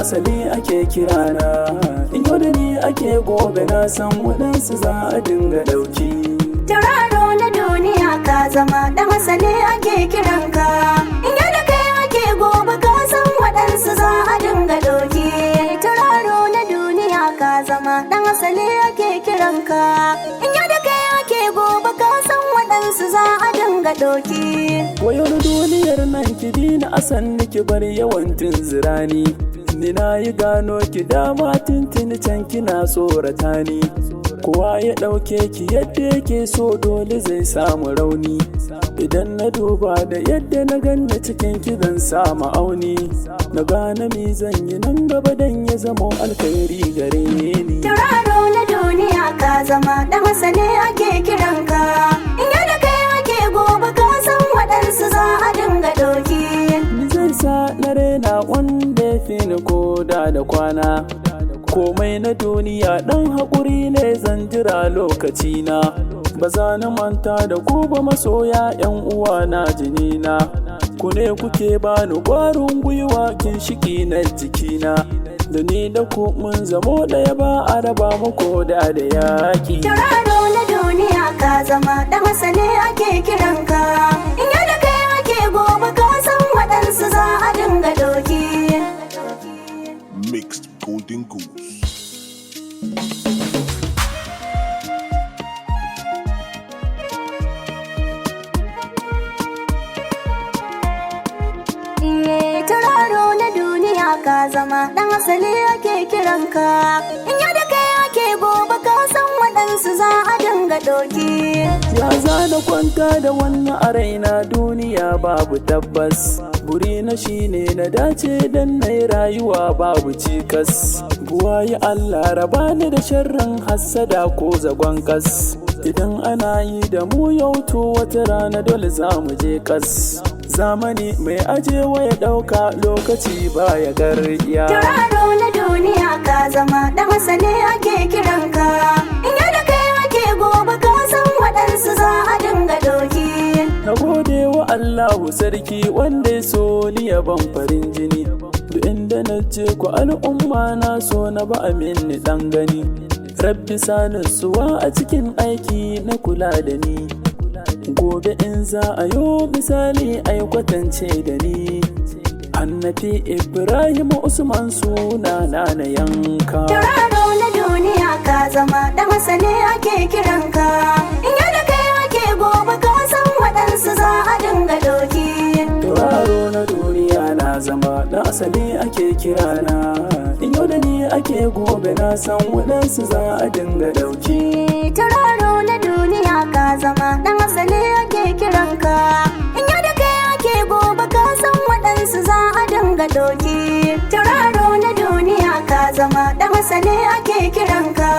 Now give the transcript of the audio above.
asali ake kirana. In yau da ni ake gobe na san waɗansu za a dinga ɗauki. Tauraro na duniya ka zama dan asali ake kiranka. In yau da kai ake gobe ka san waɗansu za a dinga ɗauki. Tauraro na duniya ka zama dan asali ake kiranka. In yau da kai ake gobe ka san waɗansu za a dinga ɗauki. Wayar duniyar nan ki dina asan ki bar yawan tunzirani. Ni na yi gano ki dama tuntuni can kina tsorata ni. Kowa ya ɗauke ki yadda yake so dole zai samu rauni. Idan na duba da yadda na ganna cikin ki zan samu auni. Na gane me zan yi nan gaba dan ya zama alkhairi gare ni. Tauraro na duniya ka zama dan asali ake kiranka. In yau da kai ake gobe ka san waɗansu za a dinga ɗauki. Ni zai sa na rena wanda ya fi ni koda da kwana. Komai na duniya ɗan haƙuri ne zan jira lokacina. Ba za na manta da ku ba masoya 'yan uwa na jinina. Ku ne kuke bani ƙwarin gwiwa ginshiki na jikina. Da ni da ku mun zamo ɗaya ba a raba mu koda da yaƙi. Tauraro na duniya ka zama dan asali ake kiranka. In yau da kai ake gobe ka san waɗansu za a dinga ɗauki. Mixed Golden Goose. Tauraro na duniya ka zama dan asali ake kiranka. In yau da kai ake gobe ka san waɗansu za a dinga ɗauki. Ya za na kwanta da wannan a raina duniya babu tabbas. Burina shine na dace dan na yi rayuwa babu cikas. Buwayi Allah raba ni da sharrin hassada ko zagon kas. Idan ana yi da mu yau to wata rana dole za mu je kas. Zamani mai ajewa ya ɗauka lokaci baya garya. Tauraro na duniya ka zama dan asali ake kiranka. In yau da kai ake gobe ka san waɗansu za a dinga ɗauki. Na gode wa Allahu sarki wanda ya so ni ya ban farin jini. Duk inda na je ku al'umma na so na ba amini ɗan gani. Rabbi sanin suwa a cikin aiki na kula da ni. Gobe in za a yo misali ai kwatance da ni. Annabi Ibrahim Usman suna na yanka. Tauraro na duniya ka zama dan asali ake kiranka. In yau da kai ake gobe ka san waɗansu za a dinga ɗauki. Tauraro na duniya na zama da asali ake kirana. In yau da ni ake gobe na san waɗansu za a dinga ɗauki. Tauraro na duniya ka zama dan asali ake kiranka. In yau da kai ake gobe ka san waɗansu za a dinga ɗauki. Tauraro na duniya ka zama dan asali ake kiranka.